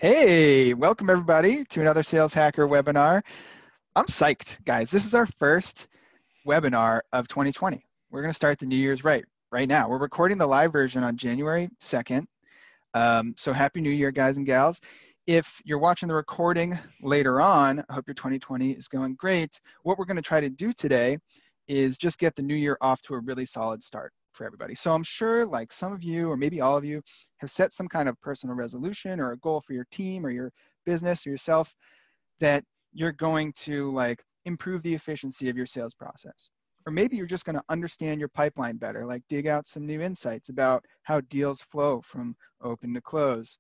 Hey, welcome everybody to another Sales Hacker webinar. I'm psyched, guys. This is our first webinar of 2020. We're going to start the New Year's right now. We're recording the live version on January 2nd. So happy New Year, guys and gals. If you're watching the recording later on, I hope your 2020 is going great. What we're going to try to do today is just get the new year off to a really solid start for everybody. So I'm sure like some of you, or maybe all of you, have set some kind of personal resolution or a goal for your team or your business or yourself that you're going to like improve the efficiency of your sales process. Or maybe you're just going to understand your pipeline better, like dig out some new insights about how deals flow from open to close.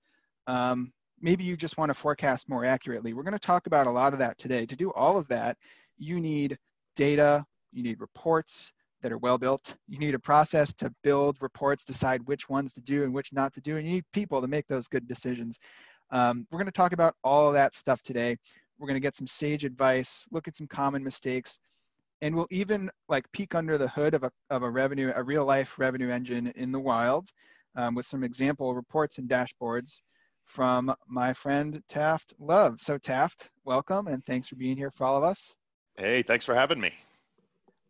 Maybe you just want to forecast more accurately. We're going to talk about a lot of that today. To do all of that, you need data, you need reports that are well built. You need a process to build reports, decide which ones to do and which not to do, and you need people to make those good decisions. We're going to talk about all of that stuff today. We're going to get some sage advice, look at some common mistakes, and we'll even like peek under the hood of a real life revenue engine in the wild with some example reports and dashboards from my friend Taft Love. So Taft, welcome and thanks for being here for all of us. Hey, thanks for having me.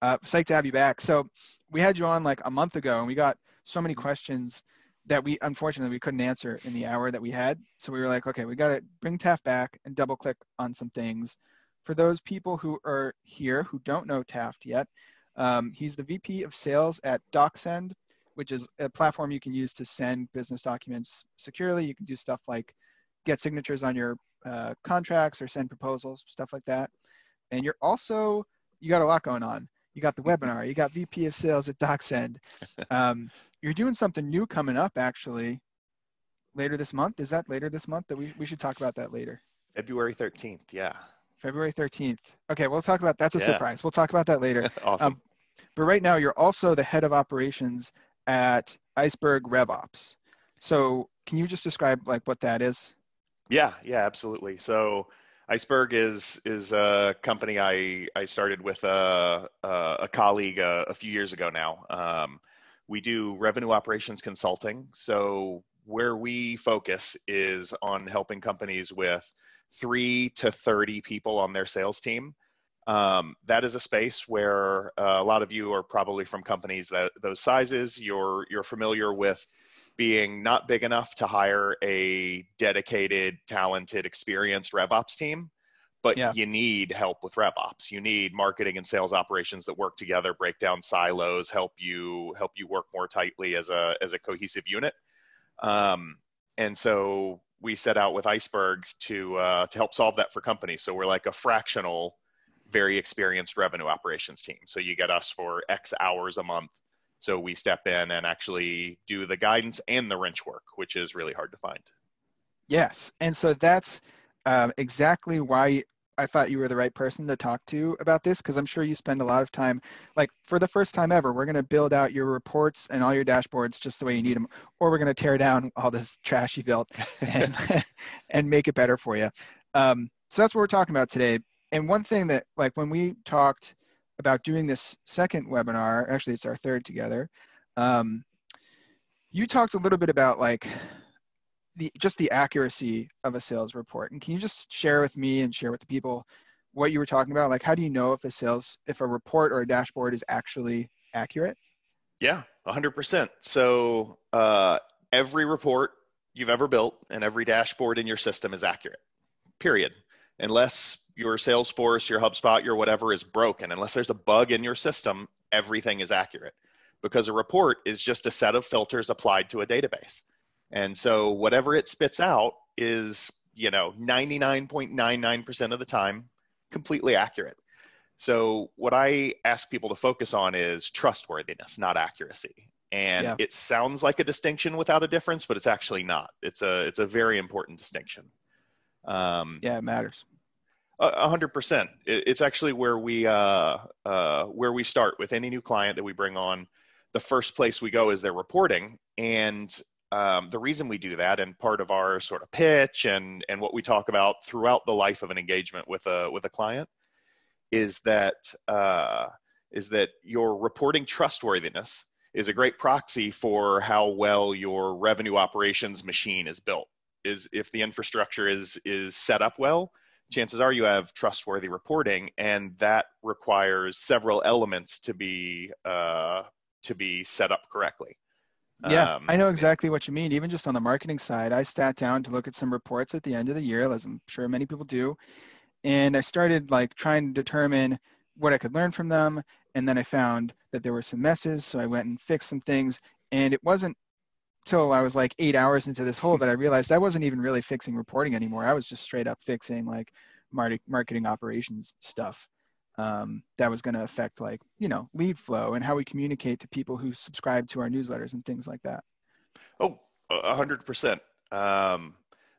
Psyched to have you back. So we had you on like a month ago and we got so many questions that unfortunately we couldn't answer in the hour that we had. So we were like, okay, we got to bring Taft back and double click on some things. For those people who are here who don't know Taft yet, he's the VP of Sales at DocSend, which is a platform you can use to send business documents securely. You can do stuff like get signatures on your contracts or send proposals, stuff like that. And you got a lot going on. You got the webinar, you got VP of Sales at DocSend. You're doing something new coming up actually later this month. Is that later this month? That we should talk about that later. February 13th, yeah. February 13th. Okay, we'll talk about, that's a surprise. We'll talk about that later. Awesome. But right now you're also the head of operations at Iceberg RevOps. So can you just describe like what that is? Yeah, absolutely. So Iceberg is a company I started with a colleague a few years ago now. We do revenue operations consulting. So where we focus is on helping companies with 3 to 30 people on their sales team. That is a space where a lot of you are probably from companies those sizes. You're familiar with being not big enough to hire a dedicated, talented, experienced RevOps team, but you need help with RevOps. You need marketing and sales operations that work together, break down silos, help you work more tightly as a cohesive unit. And so we set out with Iceberg to help solve that for companies. So we're like a fractional, very experienced revenue operations team. So you get us for X hours a month. So we step in and actually do the guidance and the wrench work, which is really hard to find. Yes. And so that's exactly why I thought you were the right person to talk to about this, because I'm sure you spend a lot of time, like for the first time ever, we're going to build out your reports and all your dashboards just the way you need them, or we're going to tear down all this trash you built and, and make it better for you. So that's what we're talking about today. And one thing that, like when we talked about doing this second webinar, actually it's our third together, you talked a little bit about like just the accuracy of a sales report. And can you just share with me and share with the people what you were talking about? Like, how do you know if a report or a dashboard is actually accurate? Yeah, 100%. So every report you've ever built and every dashboard in your system is accurate, period. Unless your Salesforce, your HubSpot, your whatever is broken, unless there's a bug in your system, everything is accurate. Because a report is just a set of filters applied to a database. And so whatever it spits out is, 99.99% of the time, completely accurate. So what I ask people to focus on is trustworthiness, not accuracy. And it sounds like a distinction without a difference, but it's actually not. It's a very important distinction. It matters. 100%. It's actually where we start with any new client that we bring on. The first place we go is their reporting, and the reason we do that, and part of our sort of pitch and what we talk about throughout the life of an engagement with a client, is that your reporting trustworthiness is a great proxy for how well your revenue operations machine is built. is if the infrastructure is set up well, chances are you have trustworthy reporting, and that requires several elements to be set up correctly. Yeah, I know exactly what you mean. Even just on the marketing side, I sat down to look at some reports at the end of the year, as I'm sure many people do, and I started like trying to determine what I could learn from them. And then I found that there were some messes, so I went and fixed some things. And it wasn't till I was like 8 hours into this hole that I realized I wasn't even really fixing reporting anymore. I was just straight up fixing like marketing operations stuff that was going to affect like, lead flow and how we communicate to people who subscribe to our newsletters and things like that. Oh, 100%.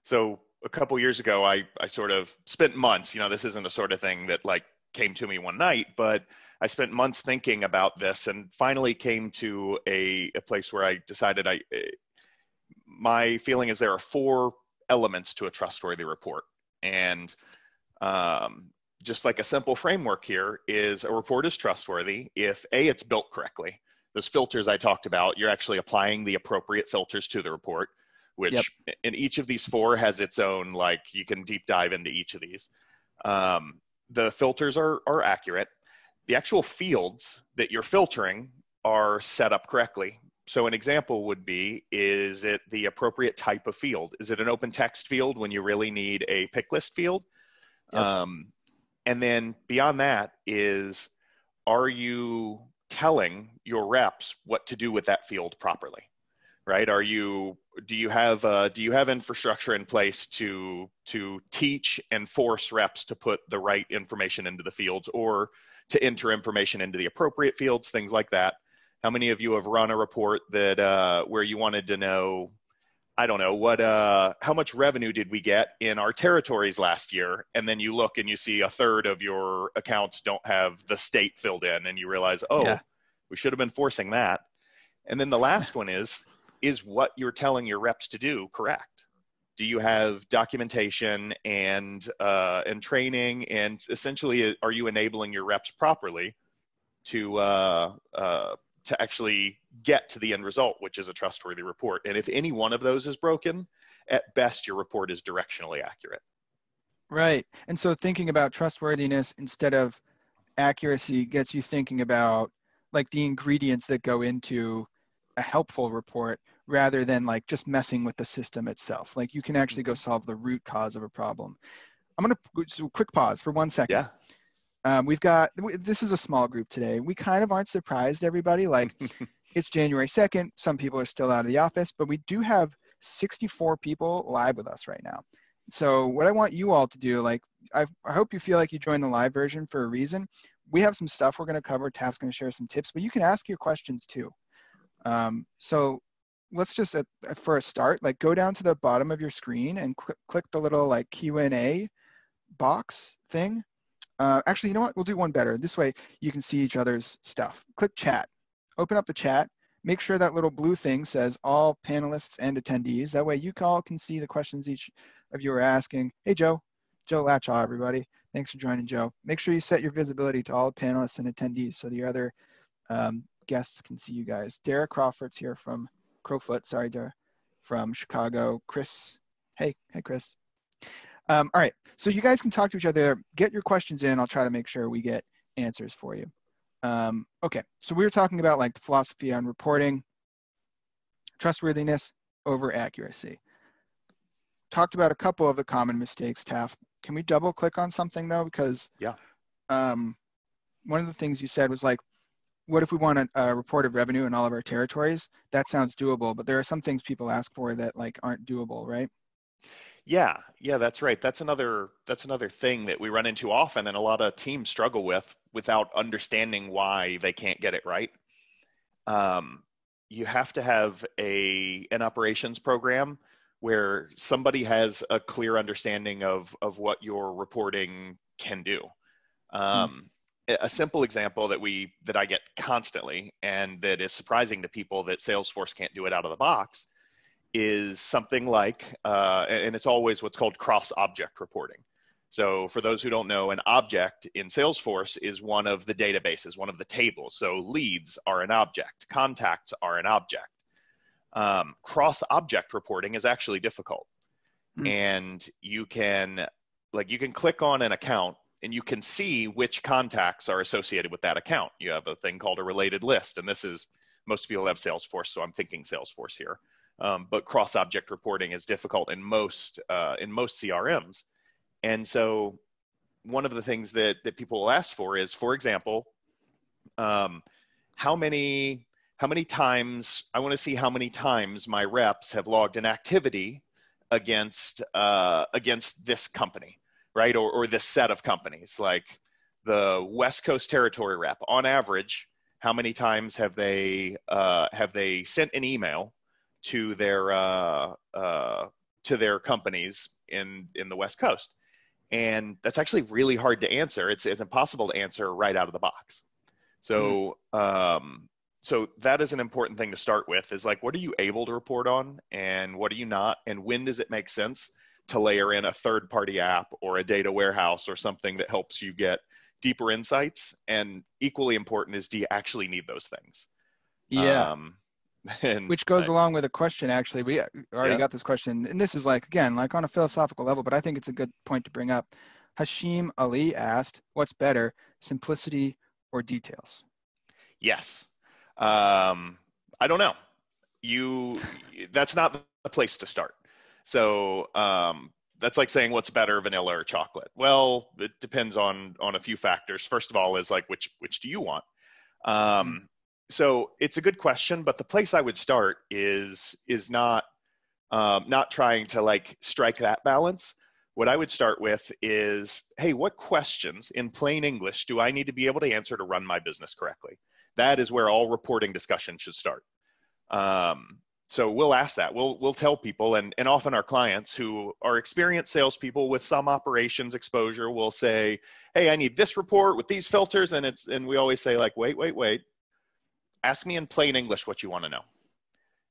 So a couple years ago, I sort of spent months, this isn't the sort of thing that like came to me one night, but I spent months thinking about this and finally came to a place where I decided my feeling is there are 4 elements to a trustworthy report. And just like a simple framework here is a report is trustworthy if A, it's built correctly. Those filters I talked about, you're actually applying the appropriate filters to the report, which Yep. in each of these 4 has its own, like you can deep dive into each of these. The filters are accurate. The actual fields that you're filtering are set up correctly. So an example would be, is it the appropriate type of field? Is it an open text field when you really need a pick list field? Yep. And then beyond that is, are you telling your reps what to do with that field properly, right? Do you have infrastructure in place to teach and force reps to put the right information into the fields or to enter information into the appropriate fields, things like that? How many of you have run a report that where you wanted to know, I don't know, how much revenue did we get in our territories last year? And then you look and you see a third of your accounts don't have the state filled in, and you realize, Yeah. we should have been forcing that. And then the last one is what you're telling your reps to do correct? Do you have documentation and training, and essentially, are you enabling your reps properly to actually get to the end result, which is a trustworthy report? And if any one of those is broken, at best, your report is directionally accurate. Right. And so thinking about trustworthiness instead of accuracy gets you thinking about like the ingredients that go into a helpful report rather than like just messing with the system itself. Like you can actually go solve the root cause of a problem. I'm going to do a quick pause for 1 second. Yeah. This is a small group today. We kind of aren't surprised, everybody. Like it's January 2nd. Some people are still out of the office, but we do have 64 people live with us right now. So what I want you all to do, like, I hope you feel like you joined the live version for a reason. We have some stuff we're going to cover. Taf's going to share some tips, but you can ask your questions too. So let's just, for a start, like go down to the bottom of your screen and click the little like Q&A box thing. Actually, you know what? We'll do one better. This way you can see each other's stuff. Click chat. Open up the chat. Make sure that little blue thing says all panelists and attendees. That way you all can see the questions each of you are asking. Hey, Joe. Joe Latchaw, everybody. Thanks for joining, Joe. Make sure you set your visibility to all panelists and attendees so the other guests can see you guys. Dara Crawford's here from Crowfoot. Sorry, Dara. From Chicago. Chris. Hey, Chris. All right, so you guys can talk to each other. Get your questions in. I'll try to make sure we get answers for you. Okay, so we were talking about like the philosophy on reporting, trustworthiness over accuracy. Talked about a couple of the common mistakes, Taf. Can we double click on something though? Because one of the things you said was like, what if we want a report of revenue in all of our territories? That sounds doable, but there are some things people ask for that like aren't doable, right? Yeah, that's right. That's another thing that we run into often, and a lot of teams struggle with without understanding why they can't get it right. You have to have an operations program where somebody has a clear understanding of what your reporting can do. A simple example that I get constantly, and that is surprising to people that Salesforce can't do it out of the box, is something like, and it's always what's called cross-object reporting. So for those who don't know, an object in Salesforce is one of the databases, one of the tables. So leads are an object, contacts are an object. Cross-object reporting is actually difficult. and you can click on an account and you can see which contacts are associated with that account. You have a thing called a related list, and most people have Salesforce, so I'm thinking Salesforce here. But cross-object reporting is difficult in most CRMs. And so one of the things that people will ask for is, for example, how many times, I want to see how many times my reps have logged an activity against this company, right? Or this set of companies, like the West Coast territory rep. On average, how many times have they sent an email to their companies in the West Coast? And that's actually really hard to answer. It's impossible to answer right out of the box. So so that is an important thing to start with, is like, what are you able to report on and what are you not? And when does it make sense to layer in a third-party app or a data warehouse or something that helps you get deeper insights? And equally important is, do you actually need those things? Yeah. Which goes along with a question, actually. We already got this question. And this is like, again, like on a philosophical level, but I think it's a good point to bring up. Hashim Ali asked, what's better, simplicity or details? Yes. I don't know. That's not the place to start. So that's like saying what's better, vanilla or chocolate. Well, it depends on a few factors. First of all is like, which do you want? So it's a good question, but the place I would start is not trying to like strike that balance. What I would start with is, hey, what questions in plain English do I need to be able to answer to run my business correctly? That is where all reporting discussion should start. So we'll ask that. We'll tell people, and often our clients who are experienced salespeople with some operations exposure will say, hey, I need this report with these filters, and we always say like, wait. Ask me in plain English what you want to know.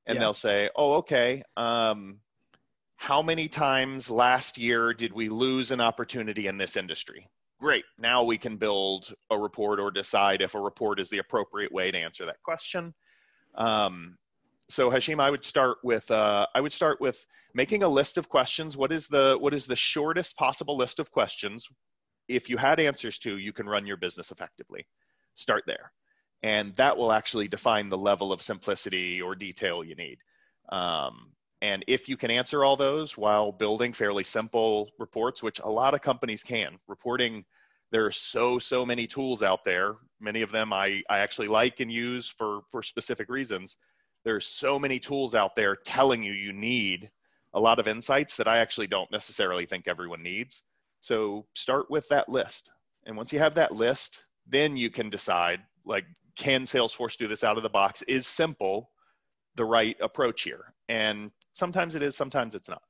And they'll say, oh, okay. How many times last year did we lose an opportunity in this industry? Great. Now we can build a report or decide if a report is the appropriate way to answer that question. So Hashim, I would start with making a list of questions. What is the shortest possible list of questions? If you had answers to, you can run your business effectively. Start there. And that will actually define the level of simplicity or detail you need. And if you can answer all those while building fairly simple reports, which a lot of companies can, reporting, there are so many tools out there. Many of them I actually like and use for specific reasons. There's so many tools out there telling you need a lot of insights that I actually don't necessarily think everyone needs. So start with that list. And once you have that list, then you can decide, like, can Salesforce do this out of the box? Is simple the right approach here? And sometimes it is, sometimes it's not.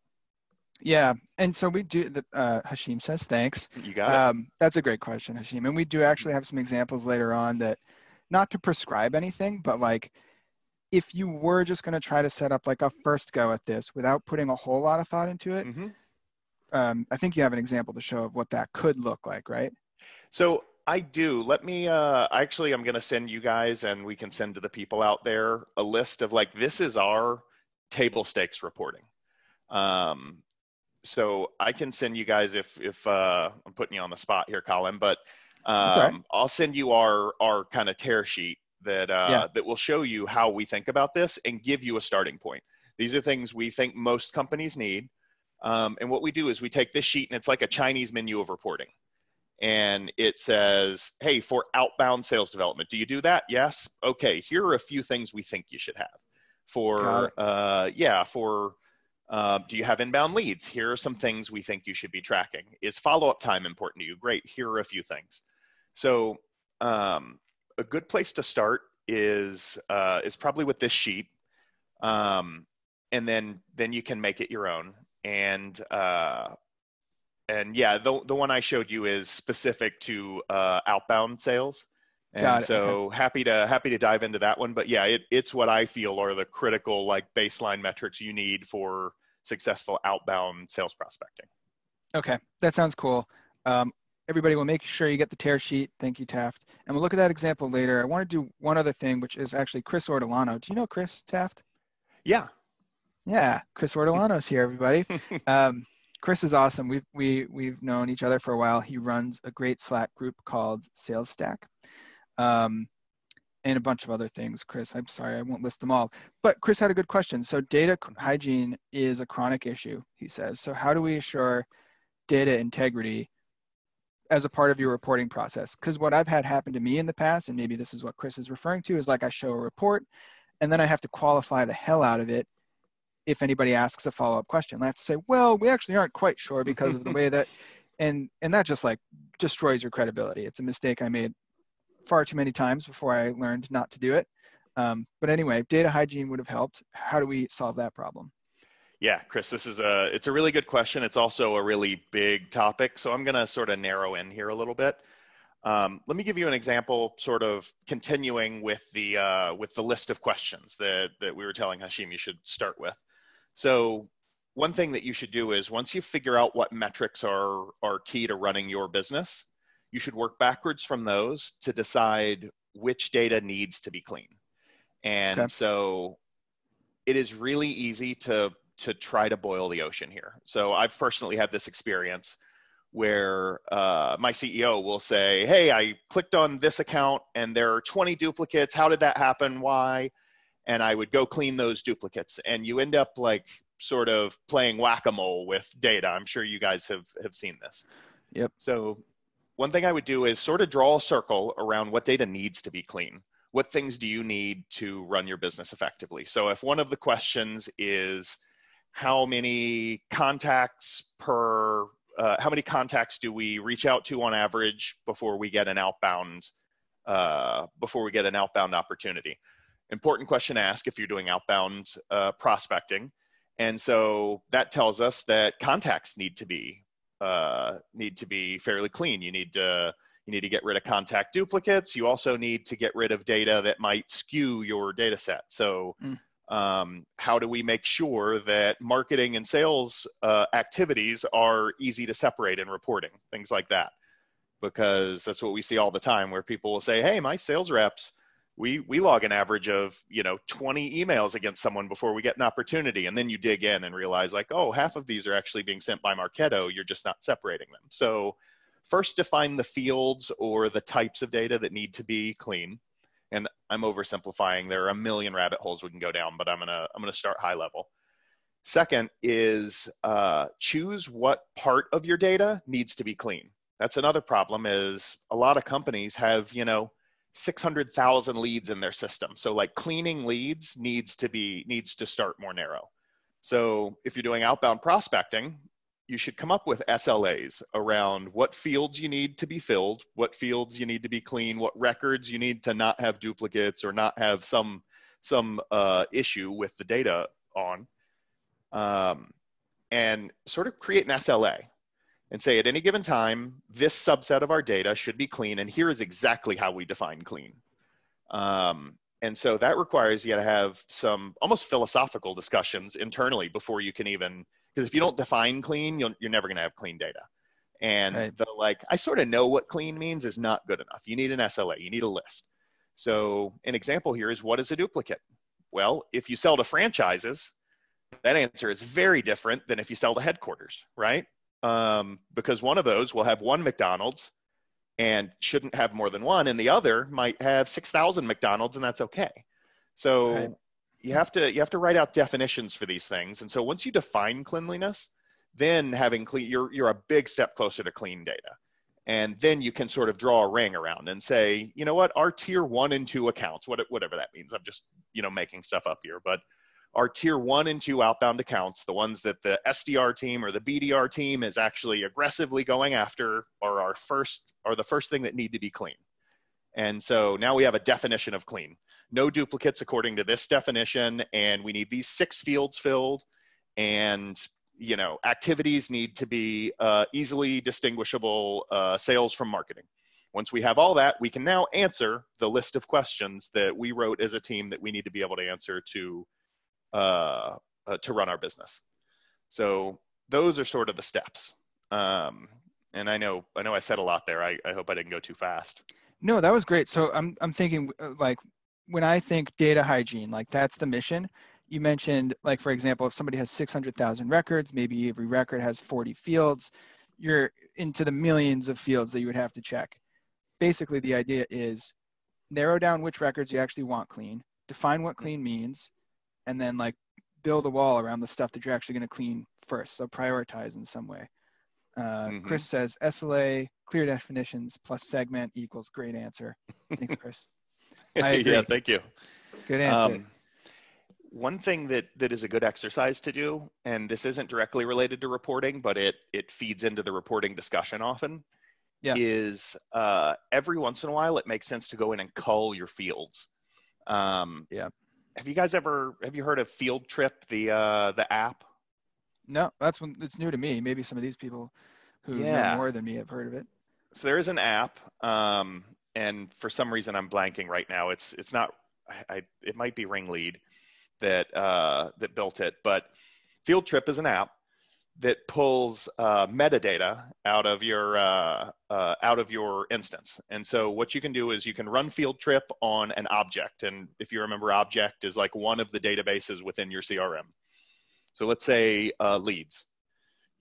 Yeah, and so we do, Hashim says, thanks. You got it. That's a great question, Hashim. And we do actually have some examples later on that, not to prescribe anything, but like, if you were just going to try to set up like a first go at this without putting a whole lot of thought into it, I think you have an example to show of what that could look like, right? So I do. Let me, actually, I'm going to send you guys, and we can send to the people out there, a list of like, this is our table stakes reporting. So I can send you guys, if I'm putting you on the spot here, Colin, but right. I'll send you our kind of tear sheet that will show you how we think about this and give you a starting point. These are things we think most companies need. And what we do is we take this sheet, and it's like a Chinese menu of reporting. And it says, hey, for outbound sales development, do you do that? Yes. Okay, here are a few things we think you should have. Do you have inbound leads? Here are some things we think you should be tracking. Is follow-up time important to you? Great, here are a few things. So a good place to start is probably with this sheet. And then you can make it your own. And yeah, the one I showed you is specific to outbound sales. And so happy to dive into that one. But yeah, it's what I feel are the critical like baseline metrics you need for successful outbound sales prospecting. Okay, that sounds cool. Everybody will make sure you get the tear sheet. Thank you, Taft. And we'll look at that example later. I want to do one other thing, which is actually Chris Ortolano. Do you know Chris, Taft? Yeah. Yeah, Chris Ortolano's here, everybody. Um, Chris is awesome. We've known each other for a while. He runs a great Slack group called Sales Stack, um, and a bunch of other things. Chris, I'm sorry, I won't list them all. But Chris had a good question. So data hygiene is a chronic issue, he says. So how do we assure data integrity as a part of your reporting process? Because what I've had happen to me in the past, and maybe this is what Chris is referring to, is like I show a report and then I have to qualify the hell out of it if anybody asks a follow-up question. I have to say, well, we actually aren't quite sure because of the way that, and that just like destroys your credibility. It's a mistake I made far too many times before I learned not to do it. But anyway, data hygiene would have helped. How do we solve that problem? Yeah, Chris, it's a really good question. It's also a really big topic, so I'm going to sort of narrow in here a little bit. Let me give you an example, sort of continuing with the list of questions that we were telling Hashim you should start with. So one thing that you should do is once you figure out what metrics are key to running your business, you should work backwards from those to decide which data needs to be clean. And Okay. so it is really easy to try to boil the ocean here. So I've personally had this experience where my CEO will say, hey, I clicked on this account and there are 20 duplicates. How did that happen? Why? And I would go clean those duplicates. And you end up like sort of playing whack-a-mole with data. I'm sure you guys have seen this. Yep. So one thing I would do is sort of draw a circle around what data needs to be clean. What things do you need to run your business effectively? So if one of the questions is how many contacts do we reach out to on average before we get an outbound opportunity? Important question to ask if you're doing outbound prospecting. And so that tells us that contacts need to be fairly clean. You need to get rid of contact duplicates. You also need to get rid of data that might skew your data set. So how do we make sure that marketing and sales activities are easy to separate in reporting, things like that? Because that's what we see all the time, where people will say, hey, my sales reps, we log an average of 20 emails against someone before we get an opportunity. And then you dig in and realize like, oh, half of these are actually being sent by Marketo. You're just not separating them. So first define the fields or the types of data that need to be clean. And I'm oversimplifying. There are a million rabbit holes we can go down, but I'm gonna start high level. Second is choose what part of your data needs to be clean. That's another problem, is a lot of companies have 600,000 leads in their system. So like cleaning leads needs to start more narrow. So if you're doing outbound prospecting, you should come up with SLAs around what fields you need to be filled, what fields you need to be clean, what records you need to not have duplicates or not have some issue with the data on, and sort of create an SLA and say at any given time, this subset of our data should be clean, and here is exactly how we define clean. And so that requires you to have some almost philosophical discussions internally before you can even, because if you don't define clean, you're never going to have clean data. And Right. the like, I sort of know what clean means is not good enough. You need an SLA, you need a list. So an example here is, what is a duplicate? Well, if you sell to franchises, that answer is very different than if you sell to headquarters, right? Because one of those will have one McDonald's and shouldn't have more than one, and the other might have 6,000 McDonald's, and that's okay. So Right. you have to write out definitions for these things. And so once you define cleanliness, then having clean, you're a big step closer to clean data. And then you can sort of draw a ring around and say, you know what, our tier 1 and 2 accounts, whatever that means, I'm just making stuff up here, but our tier 1 and 2 outbound accounts, the ones that the SDR team or the BDR team is actually aggressively going after, are the first thing that need to be clean. And so now we have a definition of clean. No duplicates according to this definition, and we need these 6 fields filled, and activities need to be easily distinguishable sales from marketing. Once we have all that, we can now answer the list of questions that we wrote as a team that we need to be able to answer to run our business. So those are sort of the steps. And I know I said a lot there. I hope I didn't go too fast. No, that was great. So I'm thinking like when I think data hygiene, like that's the mission. you mentioned, like, for example, if somebody has 600,000 records, maybe every record has 40 fields, you're into the millions of fields that you would have to check. Basically, the idea is narrow down which records you actually want clean, define what clean means, and then like build a wall around the stuff that you're actually going to clean first. So prioritize in some way. Chris says SLA, clear definitions plus segment equals great answer. Thanks, Chris. I agree. Yeah, thank you. Good answer. One thing that is a good exercise to do, and this isn't directly related to reporting, but it feeds into the reporting discussion often, is every once in a while it makes sense to go in and cull your fields. Have you guys have you heard of Field Trip, the app? No, it's new to me. Maybe some of these people who know more than me have heard of it. So there is an app, and for some reason I'm blanking right now. It's not. It might be Ringlead that built it, but Field Trip is an app that pulls metadata out of your instance. And so what you can do is you can run Field Trip on an object, and if you remember, object is like one of the databases within your CRM. So let's say leads.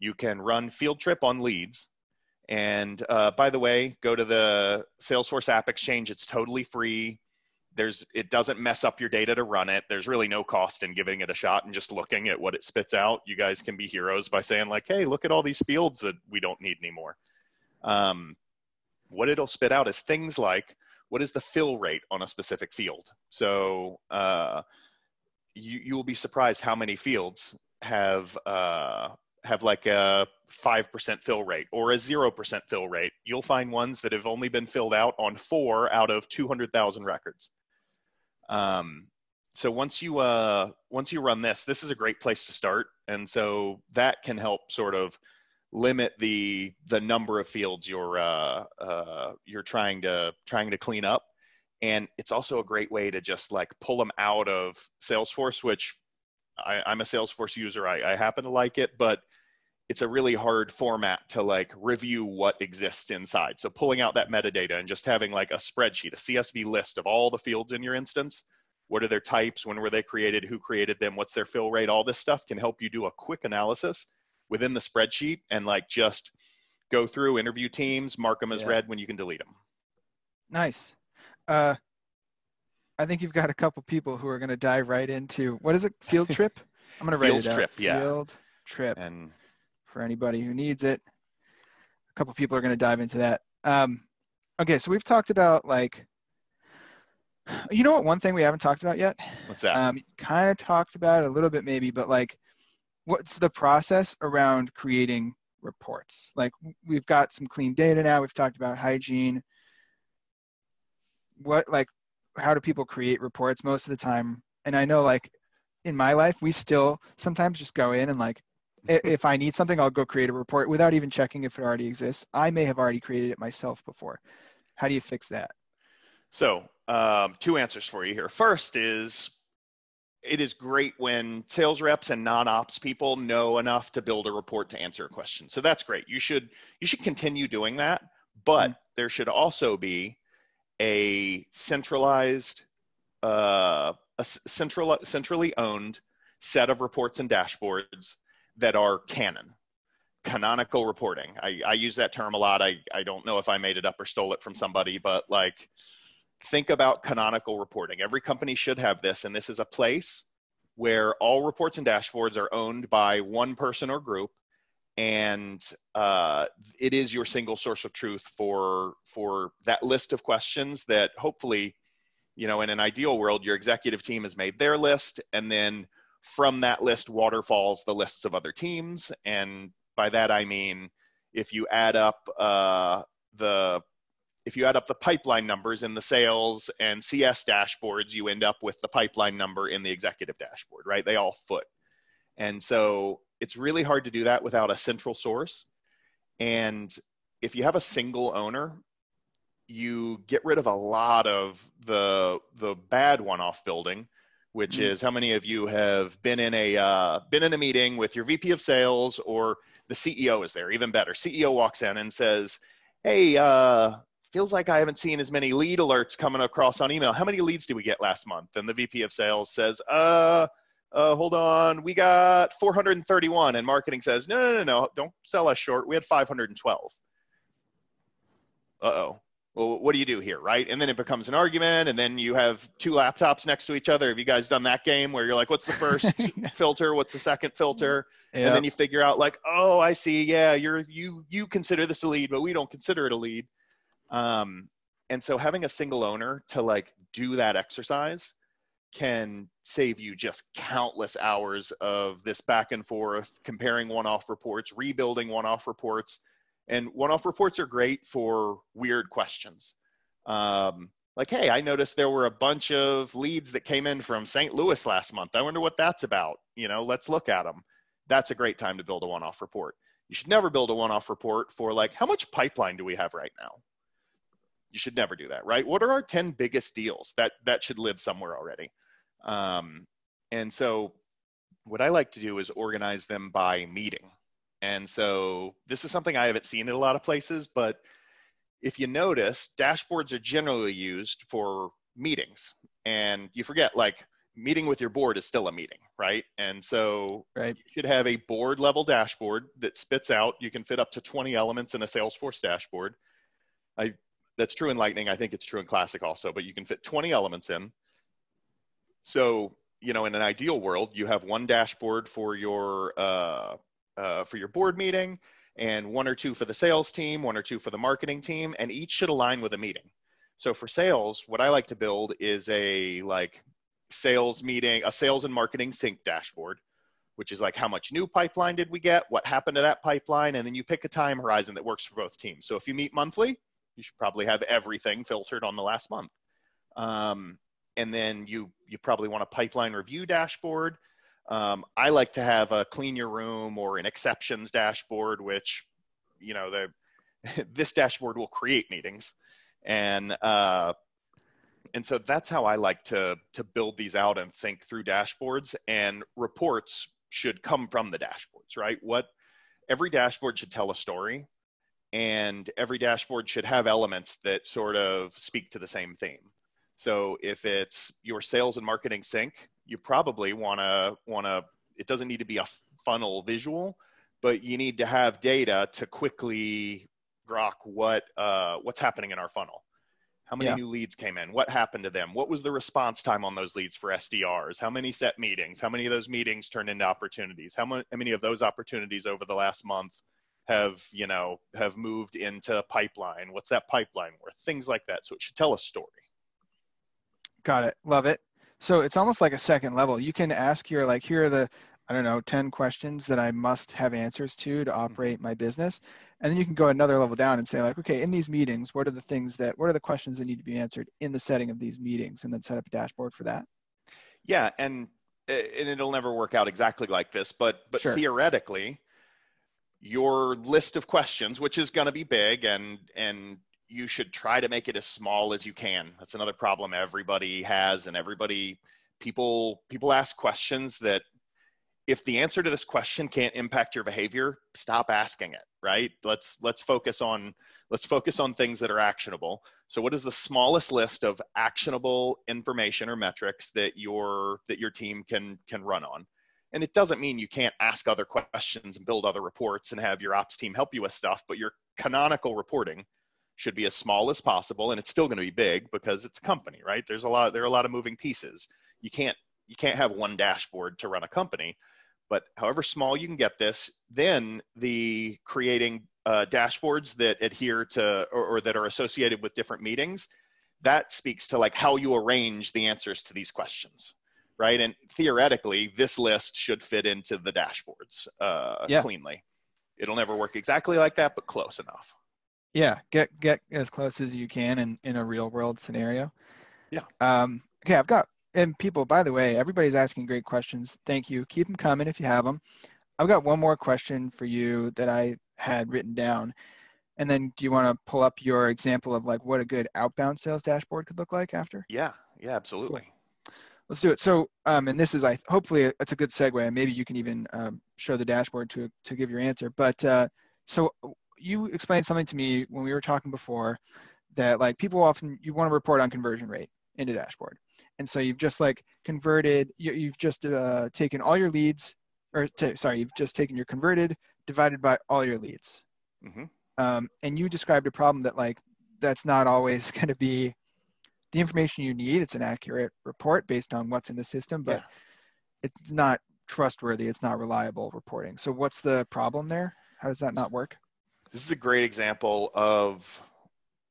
You can run Field Trip on leads. And by the way, go to the Salesforce App Exchange. It's totally free. It doesn't mess up your data to run it. There's really no cost in giving it a shot and just looking at what it spits out. You guys can be heroes by saying like, hey, look at all these fields that we don't need anymore. What it'll spit out is things like, what is the fill rate on a specific field? So you will be surprised how many fields have like a 5% fill rate or a 0% fill rate. You'll find ones that have only been filled out on 4 out of 200,000 records. So once you run this is a great place to start. And so that can help sort of limit the number of fields you're trying to clean up. And it's also a great way to just like pull them out of Salesforce, which I'm a Salesforce user. I happen to like it, but it's a really hard format to like review what exists inside. So pulling out that metadata and just having like a spreadsheet, a CSV list of all the fields in your instance, what are their types, when were they created, who created them, what's their fill rate, all this stuff can help you do a quick analysis within the spreadsheet and like just go through, interview teams, mark them as read when you can delete them. Nice. I think you've got a couple people who are going to dive right into, what is it, Field Trip? I'm going to write it down. Field Trip. And for anybody who needs it. A couple people are going to dive into that. Okay, so we've talked about like, you know what, one thing we haven't talked about yet? What's that? Kind of talked about it a little bit maybe, but like, what's the process around creating reports? Like, we've got some clean data now. We've talked about hygiene. How do people create reports most of the time? And I know like in my life, we still sometimes just go in and like, if I need something, I'll go create a report without even checking if it already exists. I may have already created it myself before. How do you fix that? So 2 answers for you here. First is, it is great when sales reps and non-ops people know enough to build a report to answer a question. So that's great. You should continue doing that, but there should also be a centralized, centrally owned set of reports and dashboards that are canonical reporting. I use that term a lot. I don't know if I made it up or stole it from somebody, but like, think about canonical reporting. Every company should have this, and this is a place where all reports and dashboards are owned by one person or group, and it is your single source of truth for that list of questions that hopefully, in an ideal world, your executive team has made their list, and then from that list waterfalls the lists of other teams. And by that I mean, if you add up the pipeline numbers in the sales and CS dashboards, you end up with the pipeline number in the executive dashboard, right? They all foot. And so it's really hard to do that without a central source. And if you have a single owner, you get rid of a lot of the bad one-off building, which is, how many of you have been in a meeting with your VP of sales, or the CEO is there? Even better, CEO walks in and says, hey, feels like I haven't seen as many lead alerts coming across on email. How many leads did we get last month? And the VP of sales says, hold on, we got 431, and marketing says, no, don't sell us short. We had 512. Uh-oh. Well, what do you do here, right? And then it becomes an argument, and then you have two laptops next to each other. Have you guys done that game where you're like, what's the first filter? What's the second filter? Yep. And then you figure out like, oh, I see. Yeah, you consider this a lead, but we don't consider it a lead. And so having a single owner to like do that exercise can save you just countless hours of this back and forth, comparing one-off reports, rebuilding one-off reports. And one-off reports are great for weird questions. Like, hey, I noticed there were a bunch of leads that came in from St. Louis last month. I wonder what that's about. Let's look at them. That's a great time to build a one-off report. You should never build a one-off report for like, how much pipeline do we have right now? You should never do that, right? What are our 10 biggest deals? That should live somewhere already. And so what I like to do is organize them by meeting. And so this is something I haven't seen in a lot of places, but if you notice, dashboards are generally used for meetings. And you forget, like, meeting with your board is still a meeting, right? And so you should have a board level dashboard that spits out. You can fit up to 20 elements in a Salesforce dashboard. That's true in Lightning. I think it's true in Classic also, but you can fit 20 elements in. So, in an ideal world, you have one dashboard for your board meeting, and one or two for the sales team, one or two for the marketing team, and each should align with a meeting. So for sales, what I like to build is a sales and marketing sync dashboard, which is like how much new pipeline did we get, what happened to that pipeline, and then you pick a time horizon that works for both teams. So if you meet monthly, you should probably have everything filtered on the last month. And then you probably want a pipeline review dashboard. I like to have a clean your room or an exceptions dashboard, which, this dashboard will create meetings. And so that's how I like to build these out and think through dashboards, and reports should come from the dashboards, right? Every dashboard should tell a story, and every dashboard should have elements that sort of speak to the same theme. So if it's your sales and marketing sync, you probably want to, it doesn't need to be a funnel visual, but you need to have data to quickly grok what's happening in our funnel. How many new leads came in? What happened to them? What was the response time on those leads for SDRs? How many set meetings? How many of those meetings turned into opportunities? How many of those opportunities over the last month have moved into pipeline? What's that pipeline worth? Things like that. So it should tell a story. Got it. Love it. So it's almost like a second level. You can ask here are the, 10 questions that I must have answers to operate my business. And then you can go another level down and say okay, in these meetings, what are the questions that need to be answered in the setting of these meetings, and then set up a dashboard for that. Yeah. And it'll never work out exactly like this, but sure. Theoretically, your list of questions, which is going to be big, and you should try to make it as small as you can. That's another problem everybody has, and people ask questions that, if the answer to this question can't impact your behavior, stop asking it, right? Let's focus on things that are actionable. So what is the smallest list of actionable information or metrics that your team can run on? And it doesn't mean you can't ask other questions and build other reports and have your ops team help you with stuff, but your canonical reporting should be as small as possible, and it's still going to be big because it's a company, right? There are a lot of moving pieces. You can't have one dashboard to run a company, but however small you can get this, then the creating dashboards that adhere to or that are associated with different meetings, that speaks to like how you arrange the answers to these questions, right? And theoretically, this list should fit into the dashboards cleanly. It'll never work exactly like that, but close enough. Yeah, get as close as you can in a real world scenario. Yeah. Okay, I've got, and people, by the way, everybody's asking great questions. Thank you. Keep them coming if you have them. I've got one more question for you that I had written down. And then do you want to pull up your example of like what a good outbound sales dashboard could look like after? Yeah, absolutely. Cool. Let's do it. So, and this is, hopefully it's a good segue, and maybe you can even show the dashboard to give your answer. But so you explained something to me when we were talking before that like people often, you want to report on conversion rate in a dashboard. And so you've just like converted, you've just taken all your leads, you've just taken your converted divided by all your leads. Mm-hmm. And you described a problem that like, that's not always going to be the information you need. It's an accurate report based on what's in the system, but it's not trustworthy. It's not reliable reporting. So what's the problem there? How does that not work? This is a great example of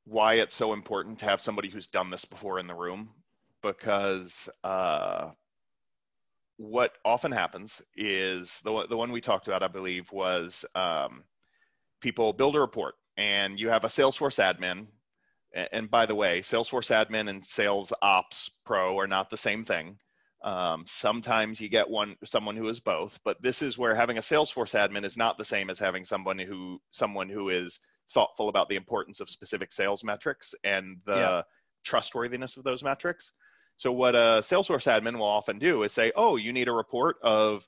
why it's so important to have somebody who's done this before in the room, because what often happens is the one we talked about, I believe, was people build a report and you have a Salesforce admin. And by the way, Salesforce admin and Sales Ops Pro are not the same thing. Sometimes you get someone who is both, but this is where having a Salesforce admin is not the same as having someone who is thoughtful about the importance of specific sales metrics and the trustworthiness of those metrics. So what a Salesforce admin will often do is say, oh, you need a report of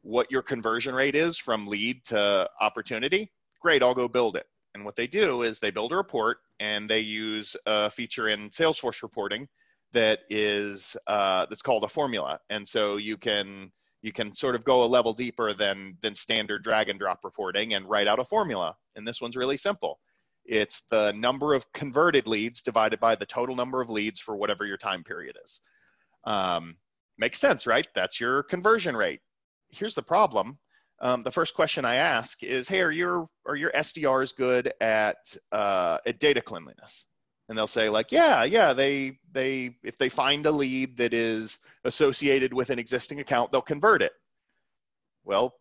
what your conversion rate is from lead to opportunity. Great, I'll go build it. And what they do is they build a report and they use a feature in Salesforce reporting that is that's called a formula. And so you can sort of go a level deeper than standard drag and drop reporting and write out a formula. And this one's really simple. It's the number of converted leads divided by the total number of leads for whatever your time period is. Makes sense, right? That's your conversion rate. Here's the problem. The first question I ask is, hey, are your SDRs good at data cleanliness? And they'll say like, yeah, they if they find a lead that is associated with an existing account, they'll convert it. Well,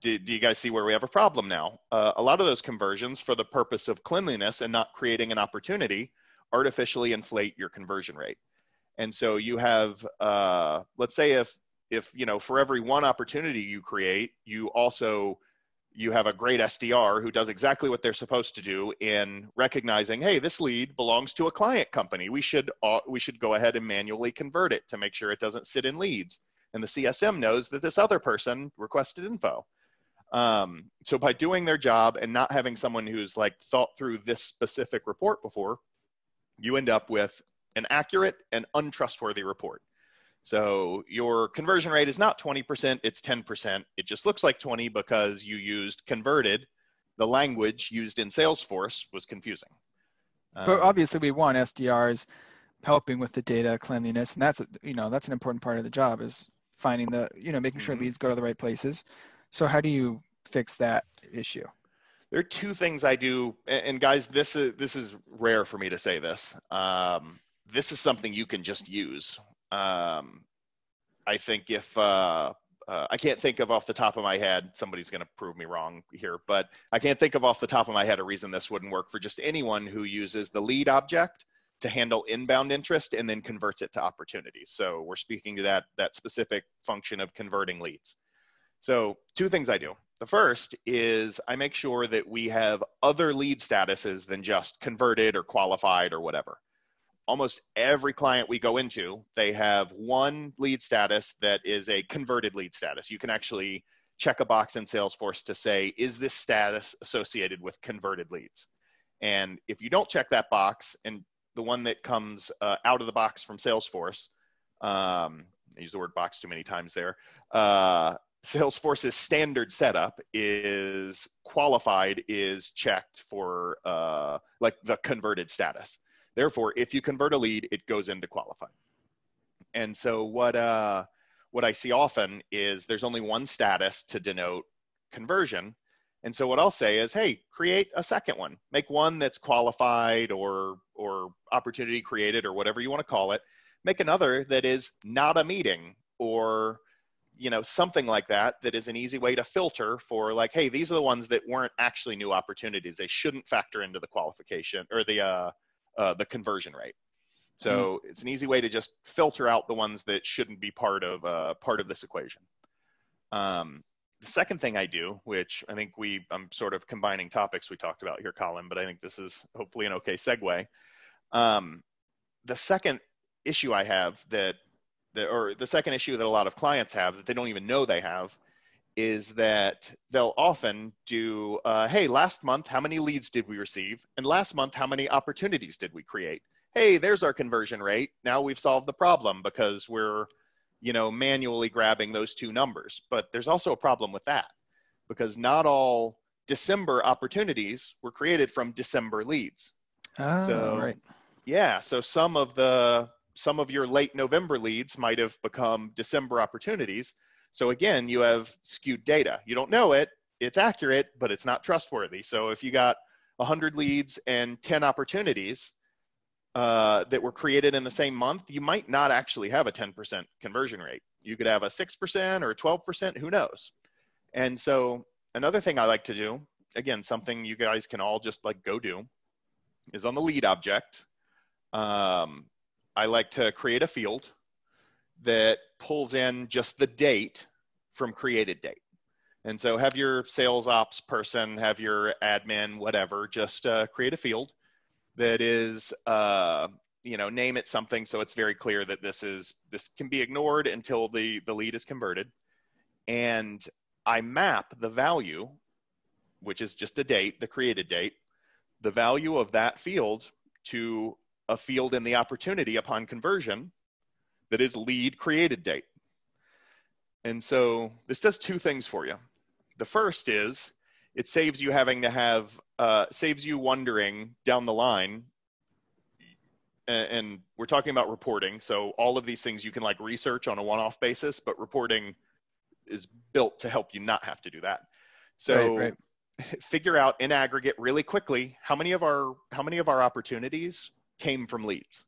do you guys see where we have a problem now? A lot of those conversions, for the purpose of cleanliness and not creating an opportunity, artificially inflate your conversion rate. And so you have, let's say if for every one opportunity you create, you have a great SDR who does exactly what they're supposed to do in recognizing, hey, this lead belongs to a client company. We should go ahead and manually convert it to make sure it doesn't sit in leads. And the CSM knows that this other person requested info. So by doing their job and not having someone who's like thought through this specific report before, you end up with an accurate and untrustworthy report. So your conversion rate is not 20%, it's 10%. It just looks like 20 because you used converted. The language used in Salesforce was confusing. But obviously we want SDRs helping with the data cleanliness, and that's an important part of the job, is finding making sure leads go to the right places. So how do you fix that issue? There are two things I do, and guys, this is rare for me to say this. This is something you can just use. I think if I can't think of off the top of my head, somebody's going to prove me wrong here, but I can't think of off the top of my head a reason this wouldn't work for just anyone who uses the lead object to handle inbound interest and then converts it to opportunities. So we're speaking to that specific function of converting leads. So two things I do. The first is I make sure that we have other lead statuses than just converted or qualified or whatever. Almost every client we go into, they have one lead status that is a converted lead status. You can actually check a box in Salesforce to say, is this status associated with converted leads? And if you don't check that box, and the one that comes out of the box from Salesforce, I use the word box too many times there, Salesforce's standard setup is qualified is checked for like the converted status. Therefore, if you convert a lead, it goes into qualified. And so what I see often is there's only one status to denote conversion. And so what I'll say is, hey, create a second one. Make one that's qualified or opportunity created or whatever you want to call it. Make another that is not a meeting or something like that is an easy way to filter for like, hey, these are the ones that weren't actually new opportunities. They shouldn't factor into the qualification or the conversion rate. So it's an easy way to just filter out the ones that shouldn't be part of this equation. The second thing I do, which I think I'm sort of combining topics we talked about here, Colin, but I think this is hopefully an okay segue. The second issue I have or the second issue that a lot of clients have that they don't even know they have is that they'll often do, hey, last month, how many leads did we receive? And last month, how many opportunities did we create? hey, there's our conversion rate. Now we've solved the problem because we're, manually grabbing those two numbers. But there's also a problem with that because not all December opportunities were created from December leads. Oh, So right. yeah, so some of your late November leads might have become December opportunities. So again, you have skewed data. You don't know it, it's accurate, but it's not trustworthy. So if you got 100 leads and 10 opportunities that were created in the same month, you might not actually have a 10% conversion rate. You could have a 6% or a 12%, who knows? And so another thing I like to do, again, something you guys can all just like go do, is on the lead object. I like to create a field that pulls in just the date from created date. And so have your sales ops person, have your admin, whatever, just create a field that is, name it something so it's very clear that this can be ignored until the lead is converted. And I map the value, which is just the date, the created date, the value of that field to a field in the opportunity upon conversion that is lead created date. And so this does two things for you. The first is it saves you having to saves you wondering down the line, and we're talking about reporting. So all of these things you can like research on a one-off basis, but reporting is built to help you not have to do that. So right. Figure out in aggregate really quickly how many of our opportunities came from leads.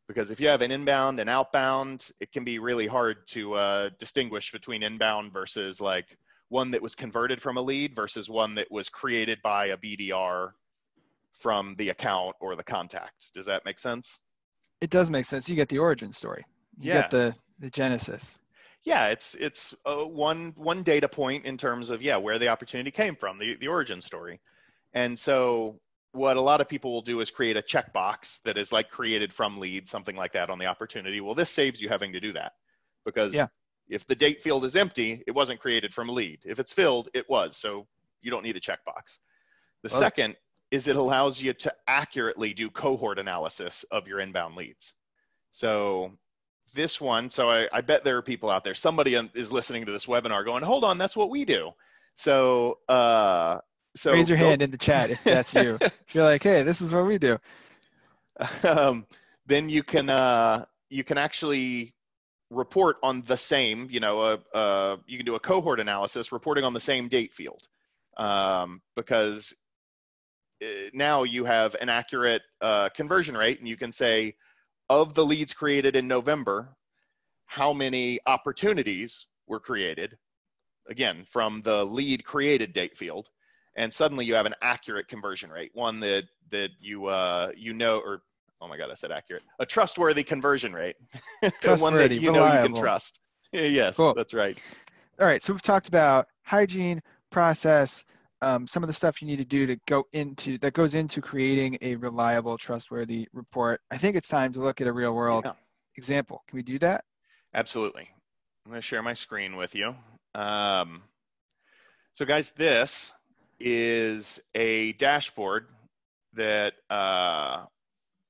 Because if you have an inbound and outbound, it can be really hard to distinguish between inbound versus like one that was converted from a lead versus one that was created by a BDR from the account or the contact. Does that make sense? It does make sense. You get the origin story. You get the genesis. Yeah, it's one data point in terms of where the opportunity came from, the origin story. And so what a lot of people will do is create a checkbox that is like created from lead, something like that on the opportunity. Well, this saves you having to do that because if the date field is empty, it wasn't created from a lead. If it's filled, it was. So you don't need a checkbox. The second is it allows you to accurately do cohort analysis of your inbound leads. So this one, so I bet there are people out there, somebody is listening to this webinar going, hold on, that's what we do. So raise your hand in the chat if that's you. If you're like, hey, this is what we do. Then you can actually report on the same, you can do a cohort analysis reporting on the same date field, because now you have an accurate conversion rate, and you can say, of the leads created in November, how many opportunities were created, again, from the lead created date field, and suddenly you have an accurate conversion rate, one that you or oh my God, I said accurate, a trustworthy conversion rate, one that you can trust. Yes, cool. That's right. All right, so we've talked about hygiene, process, some of the stuff you need to do that goes into creating a reliable, trustworthy report. I think it's time to look at a real world example. Can we do that? Absolutely. I'm going to share my screen with you. So guys, this is a dashboard that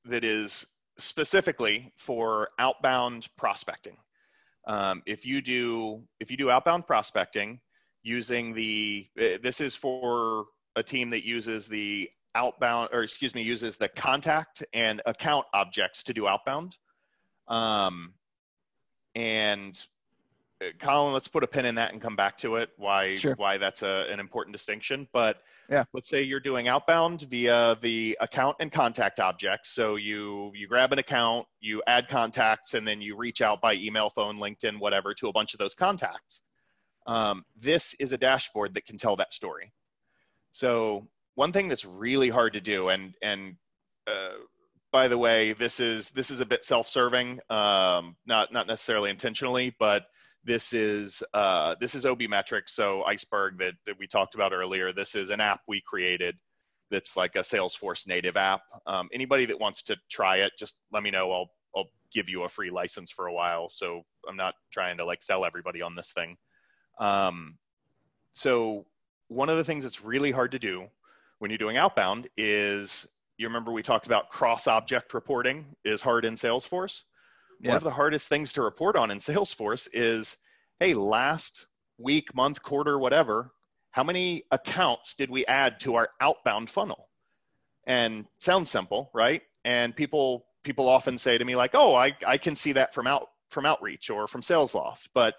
is specifically for outbound prospecting. If you do outbound prospecting, this is for a team that uses the uses the contact and account objects to do outbound. And Colin, let's put a pin in that and come back to it, why that's an important distinction. But let's say you're doing outbound via the account and contact objects. So you grab an account, you add contacts, and then you reach out by email, phone, LinkedIn, whatever, to a bunch of those contacts. This is a dashboard that can tell that story. So one thing that's really hard to do, and by the way, this is a bit self-serving, not necessarily intentionally, but this is OB Metrics, so Iceberg that we talked about earlier. This is an app we created that's like a Salesforce native app. Anybody that wants to try it, just let me know. I'll give you a free license for a while. So I'm not trying to like sell everybody on this thing. So one of the things that's really hard to do when you're doing outbound is you remember we talked about cross-object reporting is hard in Salesforce. Yeah. One of the hardest things to report on in Salesforce is, hey, last week, month, quarter, whatever, how many accounts did we add to our outbound funnel? And it sounds simple, right? And people often say to me like, oh, I can see that from Outreach or from SalesLoft, but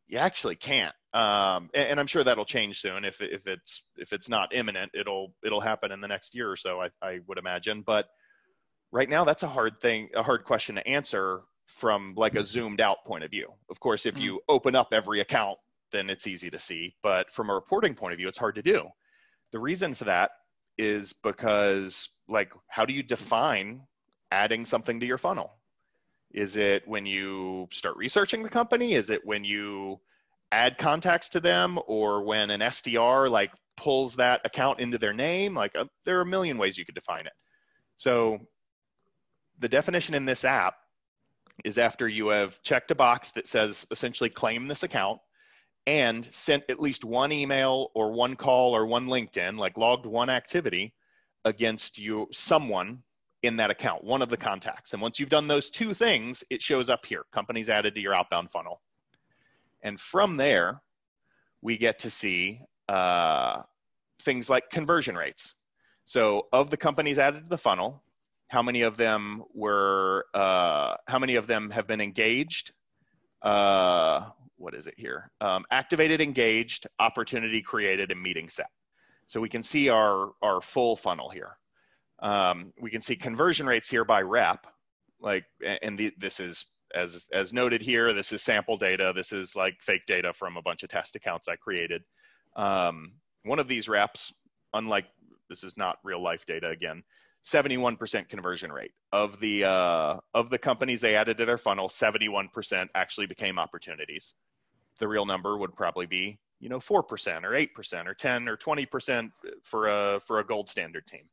you actually can't. And I'm sure that'll change soon. If it's not imminent, it'll happen in the next year or so, I would imagine. But right now, that's a hard question to answer from like a zoomed out point of view. Of course, if you open up every account, then it's easy to see. But from a reporting point of view, it's hard to do. The reason for that is because, like, how do you define adding something to your funnel? Is it when you start researching the company? Is it when you add contacts to them, or when an SDR like pulls that account into their name? Like, there are a million ways you could define it. So the definition in this app is after you have checked a box that says essentially claim this account and sent at least one email or one call or one LinkedIn, like logged one activity against someone in that account, one of the contacts. And once you've done those two things, it shows up here, companies added to your outbound funnel. And from there, we get to see things like conversion rates. So of the companies added to the funnel, how many of them have been engaged? What is it here? Activated, engaged, opportunity created, and meeting set. So we can see our full funnel here. We can see conversion rates here by rep, this is as noted here. This is sample data. This is like fake data from a bunch of test accounts I created. One of these reps, unlike this is not real life data again, 71% conversion rate of the companies they added to their funnel. 71% actually became opportunities. The real number would probably be 4% or 8% or 10 or 20% for a gold standard team.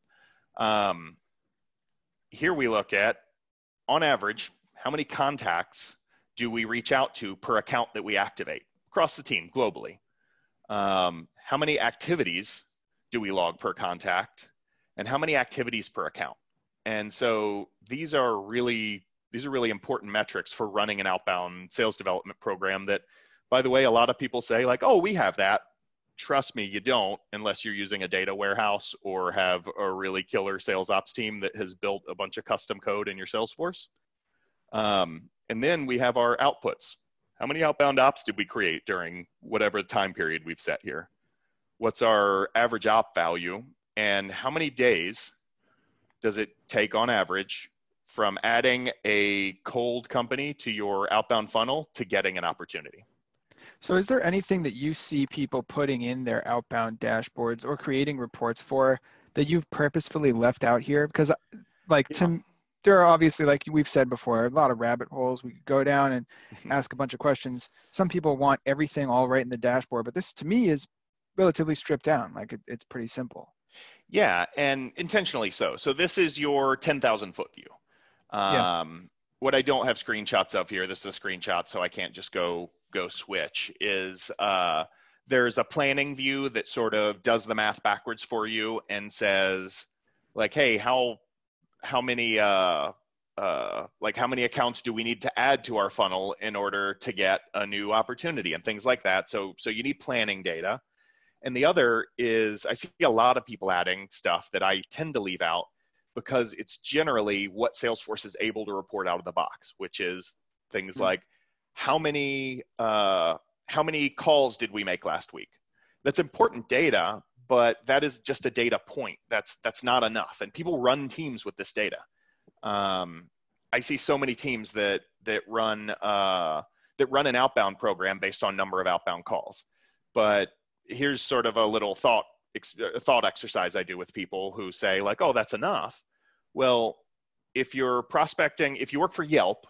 Here we look at, on average, how many contacts do we reach out to per account that we activate across the team globally? How many activities do we log per contact? And how many activities per account? And so these are really important metrics for running an outbound sales development program that, by the way, a lot of people say like, oh, we have that. Trust me, you don't, unless you're using a data warehouse or have a really killer sales ops team that has built a bunch of custom code in your Salesforce. And then we have our outputs. How many outbound ops did we create during whatever time period we've set here? What's our average op value? And how many days does it take on average from adding a cold company to your outbound funnel to getting an opportunity? So is there anything that you see people putting in their outbound dashboards or creating reports for that you've purposefully left out here? Because there are obviously, like we've said before, a lot of rabbit holes. We could go down and ask a bunch of questions. Some people want everything all right in the dashboard, but this to me is relatively stripped down. Like it's pretty simple. Yeah, and intentionally so. So this is your 10,000 foot view. What I don't have screenshots of here, this is a screenshot, so I can't just go switch, is there's a planning view that sort of does the math backwards for you and says, like, hey, how many accounts do we need to add to our funnel in order to get a new opportunity and things like that. So you need planning data. And the other is, I see a lot of people adding stuff that I tend to leave out because it's generally what Salesforce is able to report out of the box, which is things like how many calls did we make last week? That's important data, but that is just a data point. That's not enough. And people run teams with this data. I see so many teams that run an outbound program based on number of outbound calls. But here's sort of a little thought exercise I do with people who say like, oh, that's enough. Well, if you're prospecting, if you work for Yelp,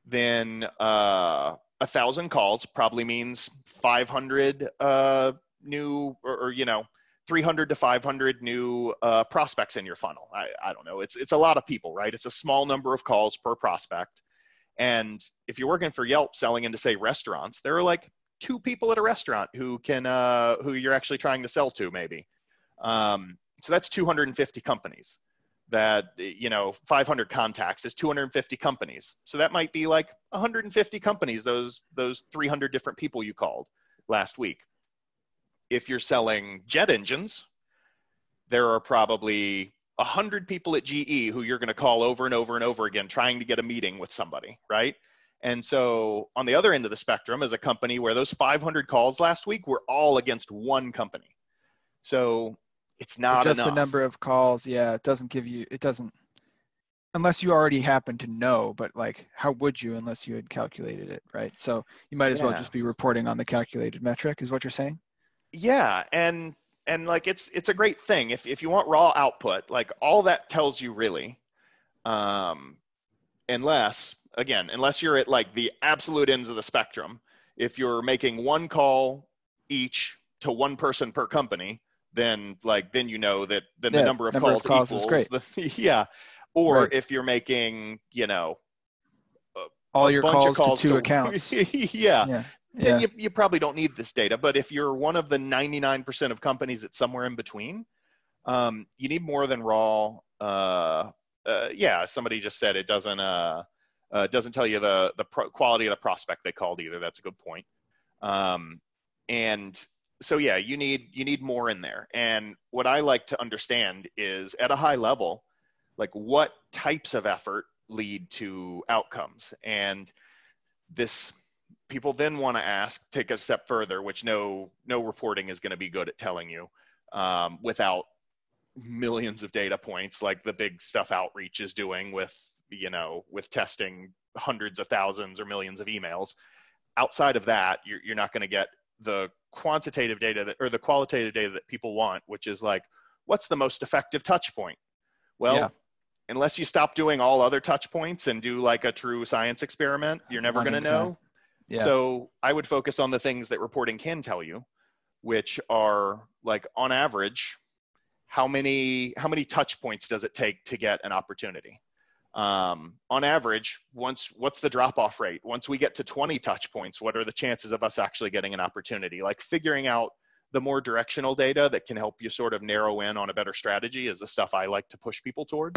then 1,000 calls probably means 500 new or 300 to 500 new prospects in your funnel. I don't know. It's a lot of people, right? It's a small number of calls per prospect. And if you're working for Yelp selling into, say, restaurants, there are like 2 people at a restaurant who you're actually trying to sell to maybe. So that's 250 companies. that, 500 contacts is 250 companies. So that might be like 150 companies, those 300 different people you called last week. If you're selling jet engines, there are probably 100 people at GE who you're going to call over and over and over again, trying to get a meeting with somebody, right? And so on the other end of the spectrum is a company where those 500 calls last week were all against one company. So it's not just enough. The number of calls, it doesn't, unless you already happen to know, but like, how would you unless you had calculated it, right? So you might as well just be reporting on the calculated metric, is what you're saying? Yeah, and like it's a great thing. If you want raw output, like all that tells you really, unless you're at like the absolute ends of the spectrum, if you're making one call each to one person per company, then you know that the number of calls equals is great. Or right. if you're making, all your calls to two accounts. Then you probably don't need this data. But if you're one of the 99% of companies that's somewhere in between, you need more than raw. Somebody just said it doesn't tell you the quality of the prospect they called either. That's a good point. And so you need more in there. And what I like to understand is at a high level, like what types of effort lead to outcomes. And this, people then want to take a step further, which no reporting is going to be good at telling you, without millions of data points like the big stuff Outreach is doing with testing hundreds of thousands or millions of emails. Outside of that, you're not going to get the quantitative data or the qualitative data that people want, which is like, what's the most effective touch point? Well, unless you stop doing all other touch points and do like a true science experiment, you're never going to know. So I would focus on the things that reporting can tell you, which are like, on average, how many touch points does it take to get an opportunity? On average, what's the drop-off rate? Once we get to 20 touch points, what are the chances of us actually getting an opportunity? Like figuring out the more directional data that can help you sort of narrow in on a better strategy is the stuff I like to push people toward.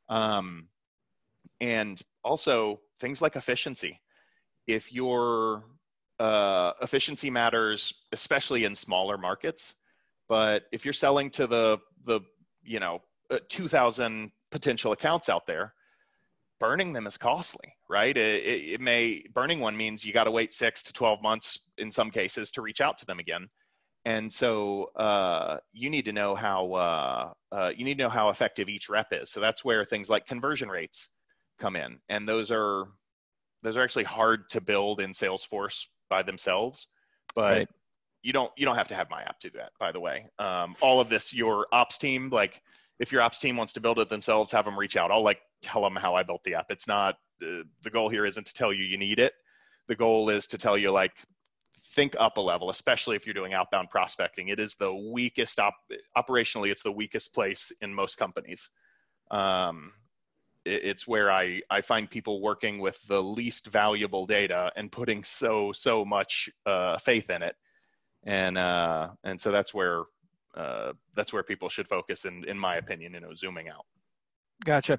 And also things like efficiency. If your efficiency matters, especially in smaller markets, but if you're selling to the 2,000 potential accounts out there, burning them is costly, right? Burning one means you got to wait 6 to 12 months in some cases to reach out to them again. And so you need to know how effective each rep is. So that's where things like conversion rates come in, and those are actually hard to build in Salesforce by themselves, but you don't have to have my app to do that, by the way. All of this, your ops team, like if your ops team wants to build it themselves, have them reach out. I'll like tell them how I built the app. It's not, the goal here isn't to tell you need it. The goal is to tell you, like, think up a level, especially if you're doing outbound prospecting. It is the weakest operationally, it's the weakest place in most companies. It's where I find people working with the least valuable data and putting so much faith in it. And so that's where people should focus in my opinion, zooming out. Gotcha.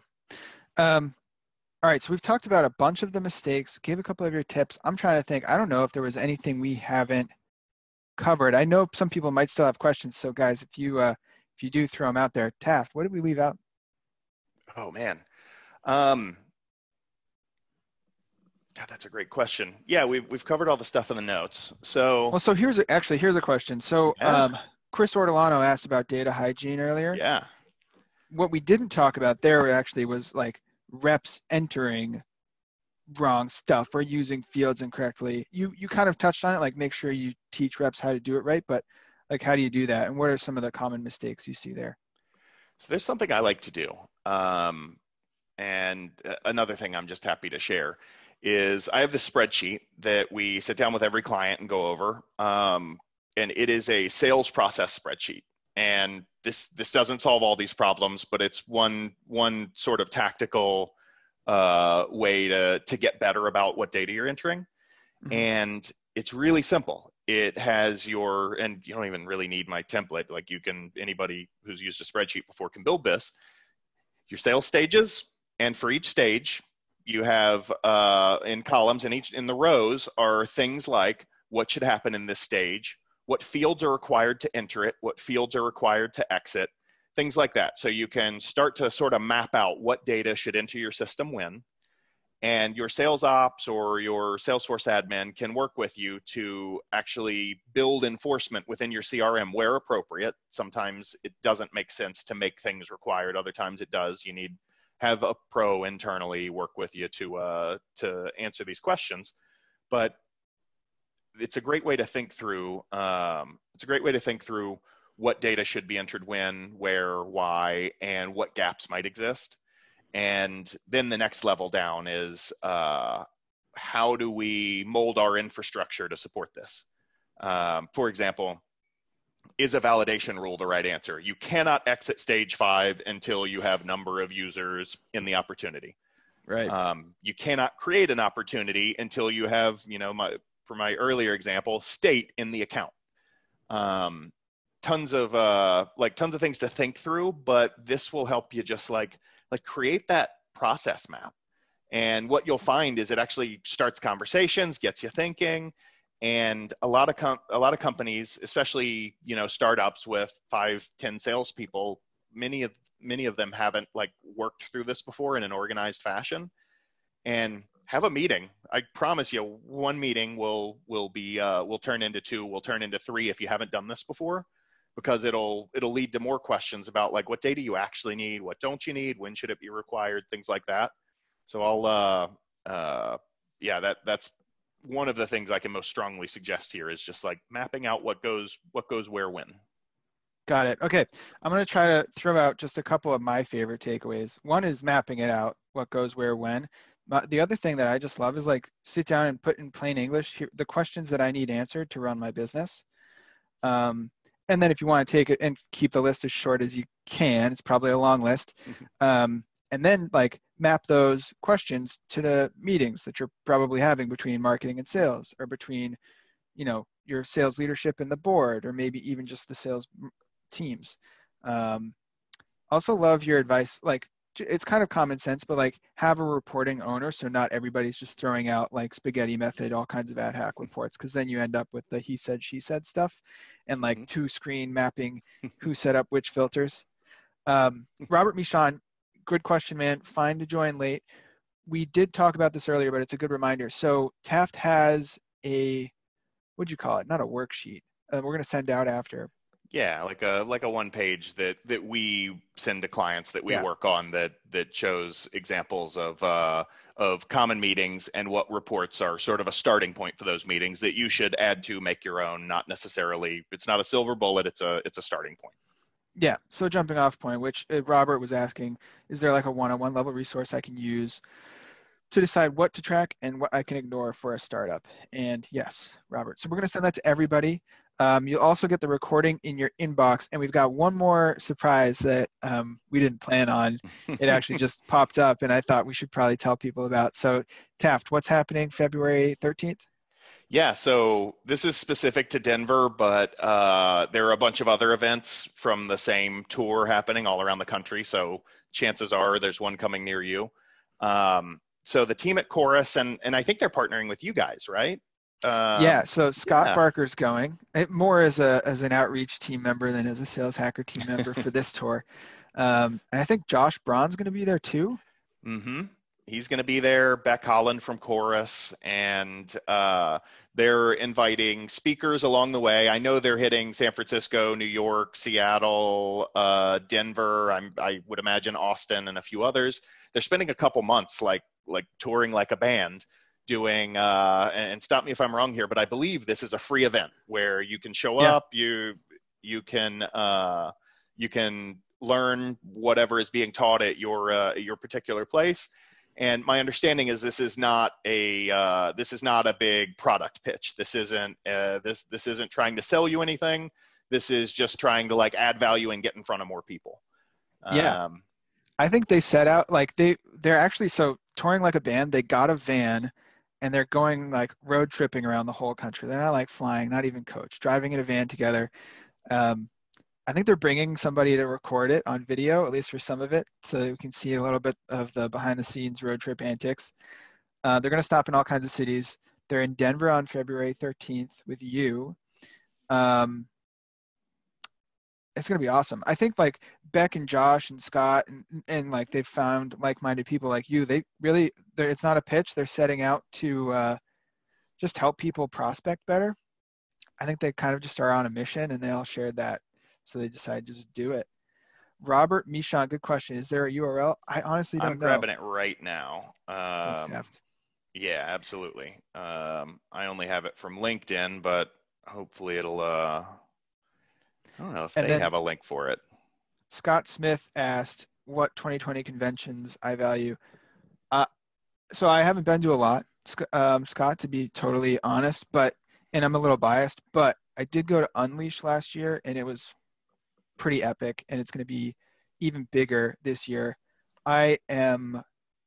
All right, so we've talked about a bunch of the mistakes, gave a couple of your tips. I'm trying to think, I don't know if there was anything we haven't covered. I know some people might still have questions, so guys, if you do throw them out there. Taft, what did we leave out? Oh man. God, that's a great question. Yeah, we've covered all the stuff in the notes. So here's a question. So Chris Ortolano asked about data hygiene earlier. Yeah. What we didn't talk about there actually was like reps entering wrong stuff or using fields incorrectly. You kind of touched on it, like make sure you teach reps how to do it right, but like how do you do that? And what are some of the common mistakes you see there? So there's something I like to do. And another thing I'm just happy to share is I have this spreadsheet that we sit down with every client and go over. And it is a sales process spreadsheet. And this doesn't solve all these problems, but it's one sort of tactical way to get better about what data you're entering. Mm-hmm. And it's really simple. It has and you don't even really need my template. Like anybody who's used a spreadsheet before can build this. your sales stages, and for each stage, you have in columns, and each in the rows are things like what should happen in this stage, what fields are required to enter it, what fields are required to exit, things like that. So you can start to sort of map out what data should enter your system when, and your sales ops or your Salesforce admin can work with you to actually build enforcement within your CRM where appropriate. Sometimes it doesn't make sense to make things required. Other times it does. You need have a pro internally work with you to answer these questions. But it's a great way to think through. It's a great way to think through what data should be entered when, where, why, and what gaps might exist. And then the next level down is how do we mold our infrastructure to support this? For example, is a validation rule the right answer? You cannot exit stage 5 until you have number of users in the opportunity. Right. You cannot create an opportunity until you have, for my earlier example, state in the account. Tons of things to think through, but this will help you just like create that process map. And what you'll find is it actually starts conversations, gets you thinking. And a lot of companies, especially startups with 5-10 salespeople, many of them haven't worked through this before in an organized fashion. And have a meeting. I promise you, one meeting will turn into 2, will turn into 3 if you haven't done this before, because it'll lead to more questions about what data you actually need, what don't you need, when should it be required, things like that. So that's one of the things I can most strongly suggest here is just mapping out what goes where when. Got it. Okay. I'm going to try to throw out just a couple of my favorite takeaways. One is mapping it out, what goes where when. The other thing that I just love is sit down and put in plain English here, the questions that I need answered to run my business. And then if you want to take it and keep the list as short as you can, it's probably a long list. And then map those questions to the meetings that you're probably having between marketing and sales, or between, your sales leadership and the board, or maybe even just the sales teams. Also love your advice. It's kind of common sense, but have a reporting owner, so not everybody's just throwing out spaghetti method, all kinds of ad hoc reports, because then you end up with the he said, she said stuff, and 2-screen mapping who set up which filters. Robert Michon, good question, man. Fine to join late. We did talk about this earlier, but it's a good reminder. So Taft has what'd you call it? Not a worksheet. We're going to send out after. Yeah, like a one page that we send to clients that we work on that shows examples of common meetings and what reports are sort of a starting point for those meetings that you should add to make your own. Not necessarily, it's not a silver bullet. It's a starting point. Yeah. So jumping off point, which Robert was asking, is there a one-on-one level resource I can use to decide what to track and what I can ignore for a startup? And yes, Robert. So we're going to send that to everybody. You'll also get the recording in your inbox, and we've got one more surprise that we didn't plan on. It actually just popped up, and I thought we should probably tell people about. So Taft, what's happening February 13th? Yeah, so this is specific to Denver, but there are a bunch of other events from the same tour happening all around the country. So chances are there's one coming near you. So the team at Chorus, and I think they're partnering with you guys, right? So Scott Barker's going, more as an outreach team member than as a Sales Hacker team member for this tour. And I think Josh Braun's going to be there too. Mm-hmm. He's going to be there, Beck Holland from Chorus, and they're inviting speakers along the way. I know they're hitting San Francisco, New York, Seattle, Denver, I would imagine Austin, and a few others. They're spending a couple months like touring like a band, doing and stop me if I'm wrong here, but I believe this is a free event where you can show up, you can learn whatever is being taught at your particular place. And my understanding is this is not a big product pitch. This isn't this isn't trying to sell you anything. This is just trying to add value and get in front of more people. I think they set out they're actually touring like a band. They got a van and they're going road tripping around the whole country. They're not flying, not even coach, driving in a van together. I think they're bringing somebody to record it on video, at least for some of it, so we can see a little bit of the behind the scenes road trip antics. They're going to stop in all kinds of cities. They're in Denver on February 13th with you. It's going to be awesome. I think like Beck and Josh and Scott and like they've found like-minded people like you. It's not a pitch. They're setting out to just help people prospect better. I think they kind of just are on a mission, and they all shared that. So they decided to just do it. Robert Michon, good question. Is there a URL? I honestly don't know. I'm grabbing it right now. Thanks, Taft. Yeah, absolutely. I only have it from LinkedIn, but hopefully it'll, I don't know if they have a link for it. Scott Smith asked what 2020 conventions I value. So I haven't been to a lot, Scott, to be totally honest, and I'm a little biased, but I did go to Unleash last year, and it was pretty epic, and it's going to be even bigger this year. I am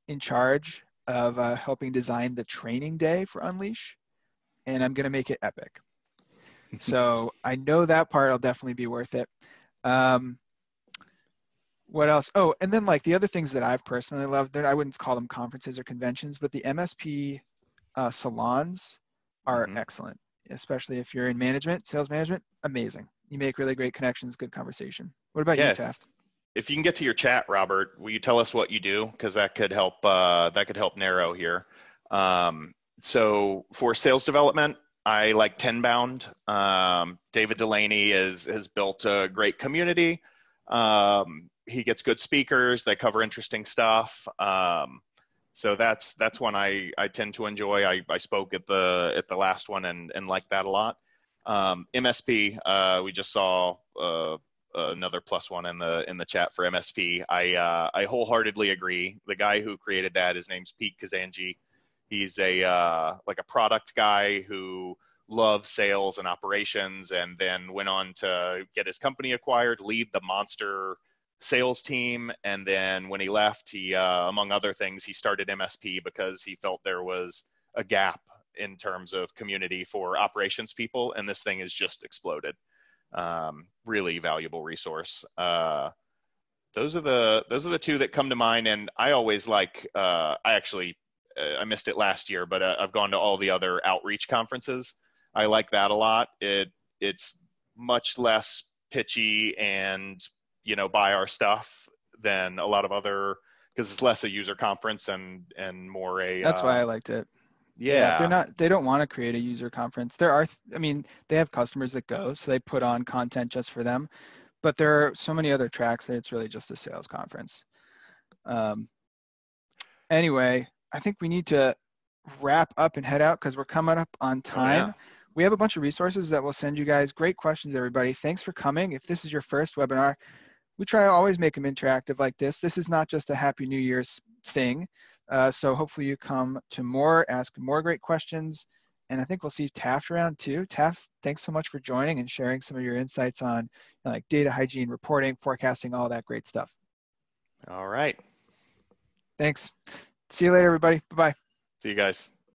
in charge of helping design the training day for Unleash, and I'm going to make it epic. So I know that part will definitely be worth it. What else? Oh, and then like the other things that I've personally loved, I wouldn't call them conferences or conventions, but the MSP salons are excellent, especially if you're in management, sales management, amazing. You make really great connections, good conversation. What about you, Taft? If you can get to your chat, Robert, will you tell us what you do? Because that could help narrow here. So for sales development, I like Tenbound. David Delaney has built a great community. He gets good speakers. They cover interesting stuff. So that's one I tend to enjoy. I spoke at the last one and liked that a lot. MSP, we just saw another +1 in the chat for MSP. I wholeheartedly agree. The guy who created that, his name's Pete Kazanji. He's a product guy who loves sales and operations, and then went on to get his company acquired, lead the monster sales team, and then when he left, he among other things, he started MSP because he felt there was a gap in terms of community for operations people, and this thing has just exploded. Really valuable resource. Those are the two that come to mind, and I always like. I missed it last year, but I've gone to all the other outreach conferences. I like that a lot. It's much less pitchy and buy our stuff than a lot of other, because it's less a user conference and more a. That's why I liked it. Yeah, they don't want to create a user conference. They have customers that go, so they put on content just for them, but there are so many other tracks that it's really just a sales conference. Anyway, I think we need to wrap up and head out because we're coming up on time. Oh, yeah. We have a bunch of resources that we'll send you guys. Great questions, everybody. Thanks for coming. If this is your first webinar, we try to always make them interactive like this. This is not just a Happy New Year's thing. So hopefully you come to more, ask more great questions. And I think we'll see Taft around too. Taft, thanks so much for joining and sharing some of your insights on like data hygiene, reporting, forecasting, all that great stuff. All right. Thanks. See you later, everybody. Bye-bye. See you guys.